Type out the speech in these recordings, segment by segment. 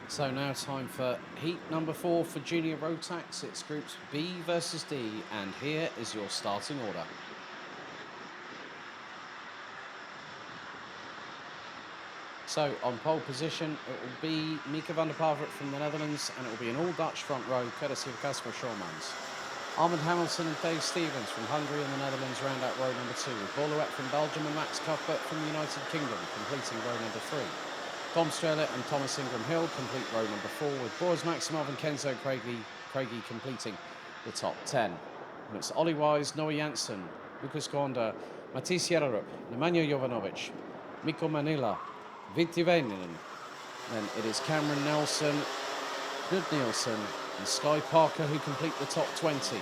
So now time for heat number 4 for junior Rotax. It's groups B versus D, and here is your starting order. So on pole position, it will be Mieke van der Pavert from the Netherlands, and it will be an all-Dutch front row, courtesy of Casper Schormans. Armand Hamilton and Dave Stevens from Hungary and the Netherlands round out row number 2, with Borlouet from Belgium and Max Cuthbert from the United Kingdom completing row number 3. Tom Strellet and Thomas Ingram Hill complete row number 4, with Boris Maximov and Kenzo Craigie completing the top 10. And it's Ollie Wise, Noah Janssen, Lucas Gonda, Matisse Jererup, Nemanja Jovanovic, Mikko Manila, Vitti Väinänen. Then it is Cameron Nelson, Knut Nielsen and Sky Parker who complete the top 20.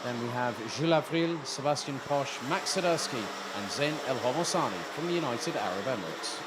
Then we have Jules Avril, Sebastian Posch, Max Sedersky and Zain El Homosani from the United Arab Emirates.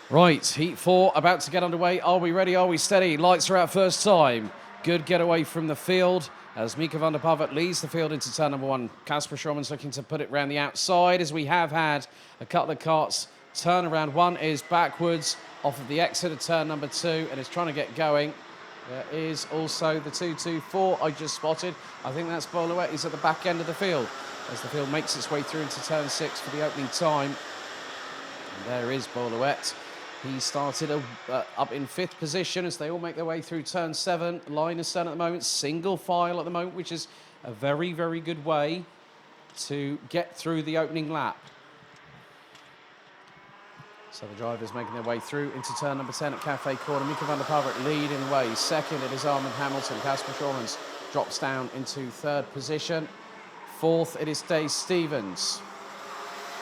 Right, heat 4 about to get underway. Are we ready? Are we steady? Lights are out first time. Good getaway from the field as Mieke van der Pavert leads the field into turn number 1. Casper Schormans looking to put it round the outside as we have had a couple of carts turn around. One is backwards off of the exit of turn number 2 and is trying to get going. There is also the 224 I just spotted. I think that's Borlouet. He's at the back end of the field as the field makes its way through into turn 6 for the opening time. And there is Borlouet. He started up in 5th position as they all make their way through turn 7. Line is done at the moment, single file at the moment, which is a very, very good way to get through the opening lap. So the drivers making their way through into turn number 10 at Cafe Corner. Mieke van der Pavert leading the way. Second, it is Armand Hamilton. Casper Schormans drops down into 3rd position. 4th, it is Dave Stevens,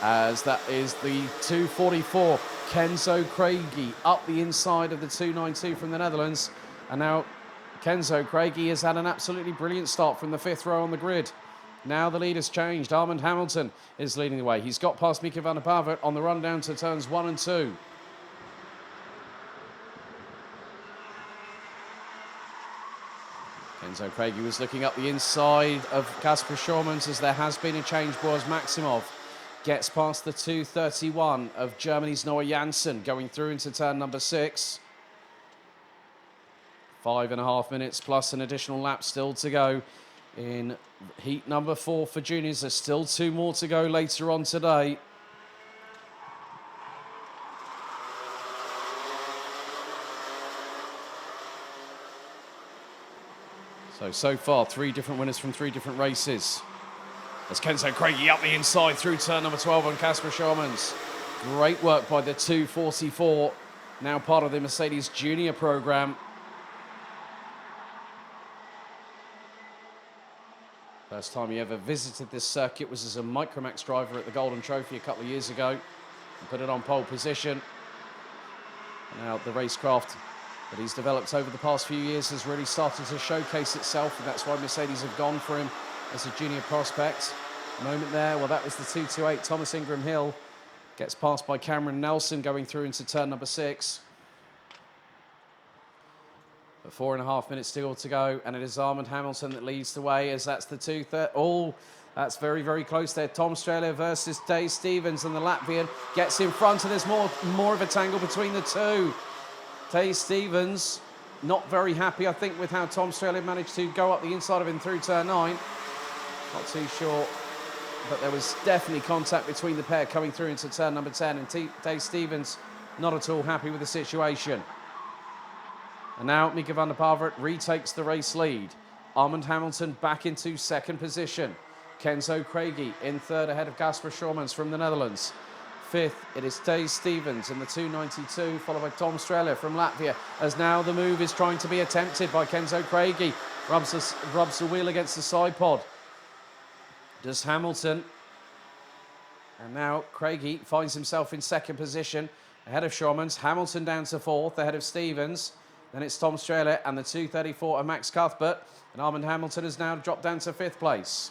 as that is the 244 Kenzo Craigie up the inside of the 292 from the Netherlands. And now Kenzo Craigie has had an absolutely brilliant start from the 5th row on the grid. Now the lead has changed. Armand Hamilton is leading the way. He's got past Mieke van der Pavert on the run down to turns 1 and 2. Kenzo Craigie was looking up the inside of Casper Schormans as there has been a change. Boris Maximov gets past the 231 of Germany's Noah Janssen going through into turn number 6. 5.5 minutes plus an additional lap still to go in heat number 4 for juniors. There's still 2 more to go later on today. So far, 3 different winners from 3 different races. As Kenzo Craigie up the inside through turn number 12 on Casper Schormans. Great work by the 244, now part of the Mercedes Junior program. First time he ever visited this circuit was as a Micromax driver at the Golden Trophy a couple of years ago and put it on pole position. And now the racecraft that he's developed over the past few years has really started to showcase itself, and that's why Mercedes have gone for him as a junior prospect. Moment there, well, that was the 228 Thomas Ingram Hill Gets passed by Cameron Nelson going through into turn number 6. But 4.5 minutes still to go, and it is Armand Hamilton that leads the way as that's the 2-3. Oh, that's very, very close there. Tom Strehler versus Dave Stevens, and the Latvian gets in front, and there's more of a tangle between the two. Dave Stevens not very happy, I think, with how Tom Strehler managed to go up the inside of him through turn 9. Not too sure, but there was definitely contact between the pair coming through into turn number 10, and Dave Stevens not at all happy with the situation. And now Mika van der Pavert retakes the race lead. Armand Hamilton back into second position. Kenzo Craigie in third ahead of Gasper Schormans from the Netherlands. Fifth, it is Dave Stevens in the 292, followed by Tom Strehler from Latvia, as now the move is trying to be attempted by Kenzo Craigie. Rubs the wheel against the side pod. Does Hamilton. And now Craigie finds himself in second position ahead of Schormans. Hamilton down to fourth ahead of Stevens. Then it's Tom Strehler and the 234 of Max Cuthbert. And Armand Hamilton has now dropped down to fifth place.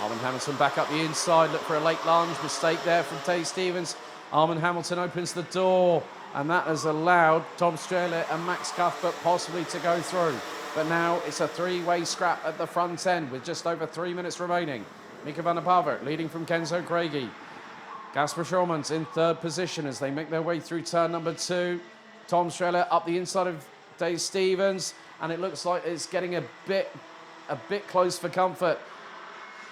Armand Hamilton back up the inside. Look for a late lunge. Mistake there from Dave Stevens. Armand Hamilton opens the door. And that has allowed Tom Strehler and Max Cuthbert possibly to go through. But now it's a three-way scrap at the front end with just over 3 minutes remaining. Mika van der Pavert leading from Kenzo Craigie. Gasper Schormans in third position as they make their way through turn number 2. Tom Strehler up the inside of Dave Stevens, and it looks like it's getting a bit close for comfort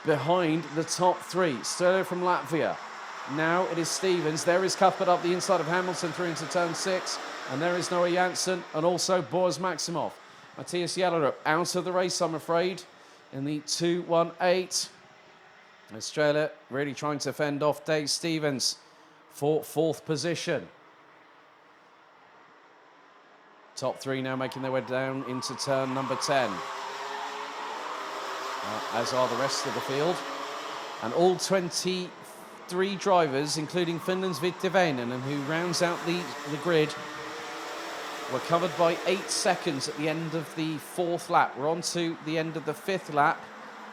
behind the top 3. Strehler from Latvia. Now it is Stevens. There is Cuthbert up the inside of Hamilton through into turn 6, and there is Noah Janssen and also Boris Maximov. Matthias Jellerup out of the race, I'm afraid, in the 218. Australia really trying to fend off Dave Stevens for fourth position. Top 3 now making their way down into turn number 10. As are the rest of the field. And all 23 drivers, including Finland's Vitte Väinänen, and who rounds out the grid, were covered by 8 seconds at the end of the 4th lap. We're on to the end of the 5th lap.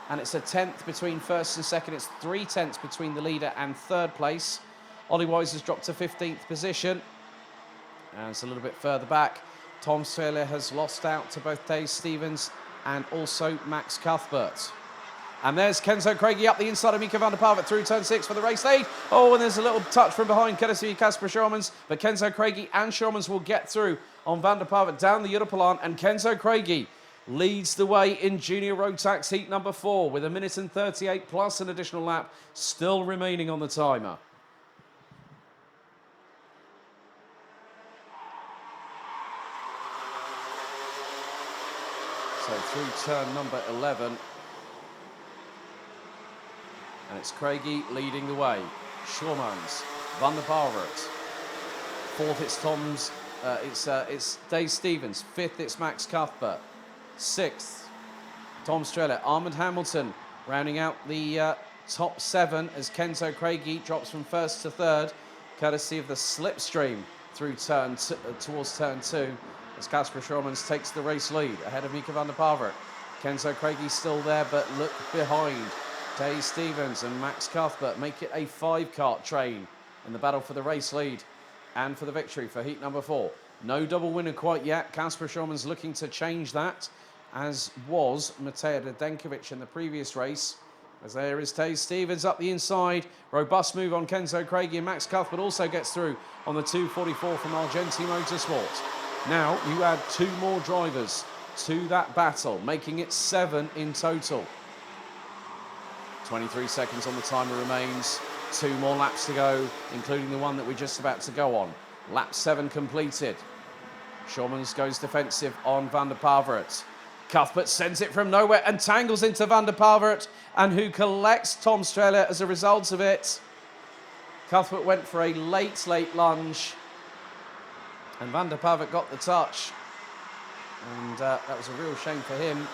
And it's a 10th between first and second. It's 3 tenths between the leader and third place. Ollie Wise has dropped to 15th position. And it's a little bit further back. Tom Strehler has lost out to both Dave Stevens and also Max Cuthbert. And there's Kenzo Craigie up the inside of Mika van der Pavert through turn 6 for the race lead. Oh, and there's a little touch from behind, courtesy of Casper Schormans. But Kenzo Craigie and Schormans will get through on van der Pavert down the Jutterplan. And Kenzo Craigie leads the way in Junior Rotax heat number 4 with 1 minute and 38 plus an additional lap still remaining on the timer. So through turn number 11. And it's Craigie leading the way. Schormans, van der Pavert. Fourth, it's Dave Stevens. Fifth, it's Max Cuthbert. 6th, Tom Strehler. Armand Hamilton rounding out the top 7 as Kenzo Craigie drops from first to third, courtesy of the slipstream through towards turn 2, as Casper Schormans takes the race lead ahead of Mika van der Pavert. Kenzo Craigie still there, but look behind. Dave Stevens and Max Cuthbert make it a 5-kart train in the battle for the race lead and for the victory for heat number 4. No double winner quite yet. Casper Schormans looking to change that, as was Matej Radenkovic in the previous race. As there is Dave Stevens up the inside. Robust move on Kenzo Craigie, and Max Cuthbert also gets through on the 244 from Argenti Motorsport. Now you add 2 more drivers to that battle, making it 7 in total. 23 seconds on the timer remains. 2 more laps to go, including the one that we're just about to go on. Lap 7 completed. Schormans goes defensive on van der Pavert. Cuthbert sends it from nowhere and tangles into van der Pavert, and who collects Tom Strehler as a result of it. Cuthbert went for a late lunge, and van der Pavert got the touch. And that was a real shame for him.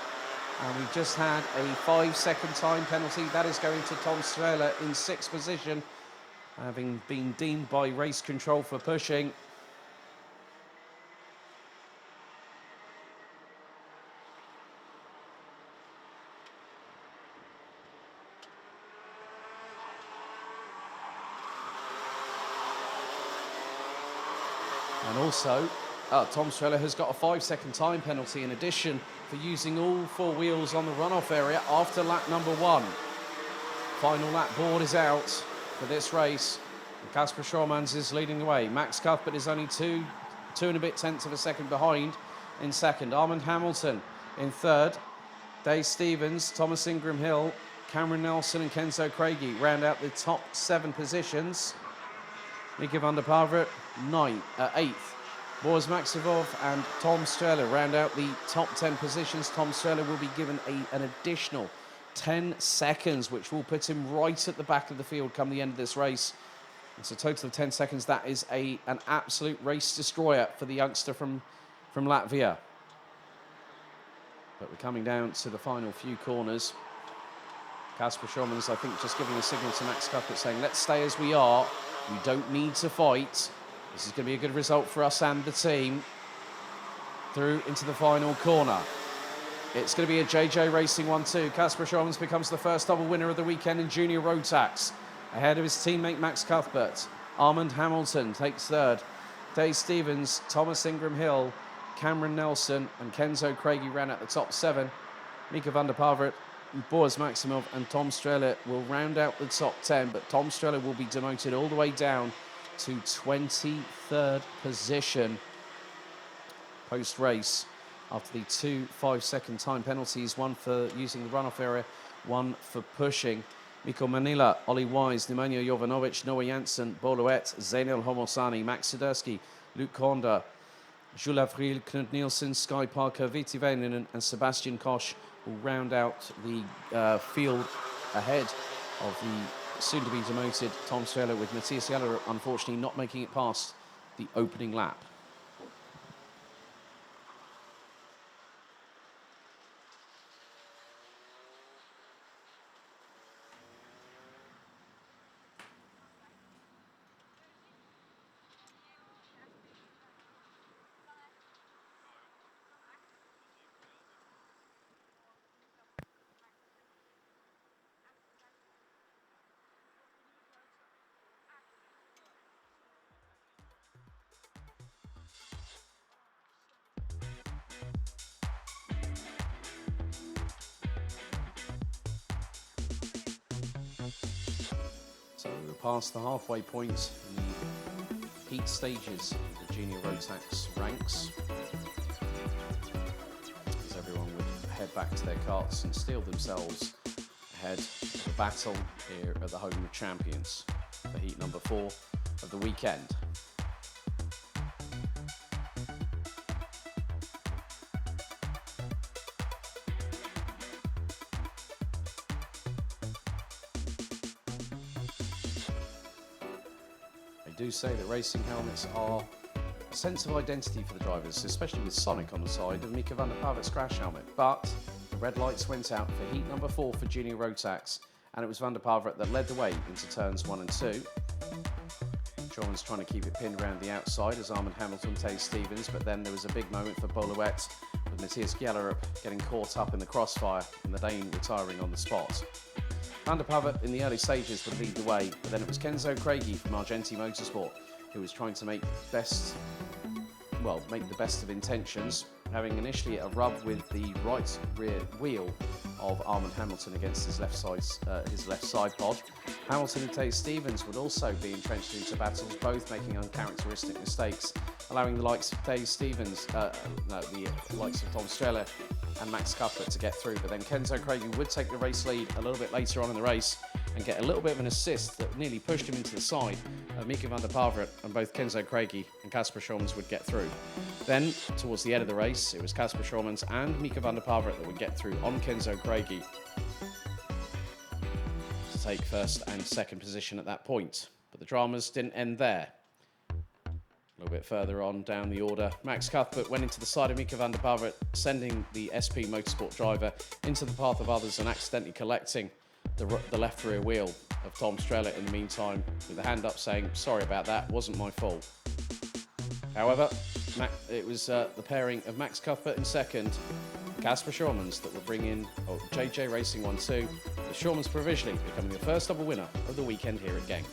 And we just had a 5-second time penalty. That is going to Tom Strehler in 6th position, having been deemed by race control for pushing. And also, Tom Streller has got a 5-second time penalty in addition for using all 4 wheels on the runoff area after lap number 1. Final lap board is out for this race. Kasper Schormans is leading the way. Max Cuthbert is only two and a bit tenths of a second behind in second. Armand Hamilton in third. Dave Stevens, Thomas Ingram Hill, Cameron Nelson and Kenzo Craigie round out the top 7 positions. Mika van der Pavert, 8th. Boris Maximov and Tom Streller round out the top 10 positions. Tom Streller will be given an additional 10 seconds, which will put him right at the back of the field come the end of this race. It's a total of 10 seconds. That is an absolute race destroyer for the youngster from Latvia. But we're coming down to the final few corners. Kasper Schormans, I think, just giving a signal to Max Cuthbert saying, let's stay as we are. We don't need to fight. This is going to be a good result for us and the team. Through into the final corner. It's going to be a JJ Racing 1-2. Kasper Schormans becomes the first double winner of the weekend in Junior Rotax. Ahead of his teammate Max Cuthbert. Armand Hamilton takes third. Dave Stevens, Thomas Ingram Hill, Cameron Nelson and Kenzo Craigie ran at the top 7. Mika van der Pavert, Boris Maximov and Tom Streller will round out the top 10, but Tom Streller will be demoted all the way down to 23rd position post-race after the 2 5-second time penalties, one for using the runoff area, one for pushing. Mikko Manila, Ollie Wise, Nemanja Jovanovic, Noah Janssen, Boluet, Zainel Homosani, Max Siderski, Luke Konda, Jules Avril, Knut Nielsen, Sky Parker, Viti Väinänen and Sebastian Koch will round out the field ahead of the soon-to-be demoted Tom Streller, with Matthias Jeller unfortunately not making it past the opening lap. So we're past the halfway point in the heat stages of the Junior Rotax ranks, as everyone would head back to their carts and steel themselves ahead of the battle here at the home of champions for heat number 4 of the weekend. Do say that racing helmets are a sense of identity for the drivers, especially with Sonic on the side of Mika van der Pavert's crash helmet. But the red lights went out for heat number 4 for Junior Rotax, and it was van der Pavert that led the way into turns 1 and 2. Jordan's trying to keep it pinned around the outside as Armand Hamilton takes Stevens, but then there was a big moment for Boluet with Matthias Gjellerup getting caught up in the crossfire and the Dane retiring on the spot. Van der Pavert in the early stages would lead the way, but then it was Kenzo Craigie from Argenti Motorsport who was trying to make the best of intentions, having initially a rub with the right rear wheel of Armand Hamilton against his left side pod. Hamilton and Dave Stevens would also be entrenched into battles, both making uncharacteristic mistakes, allowing the likes of Dave Stevens, the likes of Tom Streller and Max Cuthbert to get through. But then Kenzo Craigie would take the race lead a little bit later on in the race and get a little bit of an assist that nearly pushed him into the side of Mika van der Pavert, and both Kenzo Craigie and Kasper Schormans would get through. Then, towards the end of the race, it was Kasper Schormans and Mika van der Pavert that would get through on Kenzo Craigie to take first and second position at that point. But the dramas didn't end there. A little bit further on down the order, Max Cuthbert went into the side of Mika van der Pavert, sending the SP Motorsport driver into the path of others and accidentally collecting the left rear wheel of Tom Streller in the meantime, with a hand up saying, sorry about that, wasn't my fault. However, it was the pairing of Max Cuthbert in second, Kasper Schormans, that would bring in JJ Racing 1-2, with Schormans provisionally becoming the first double winner of the weekend here at Genk.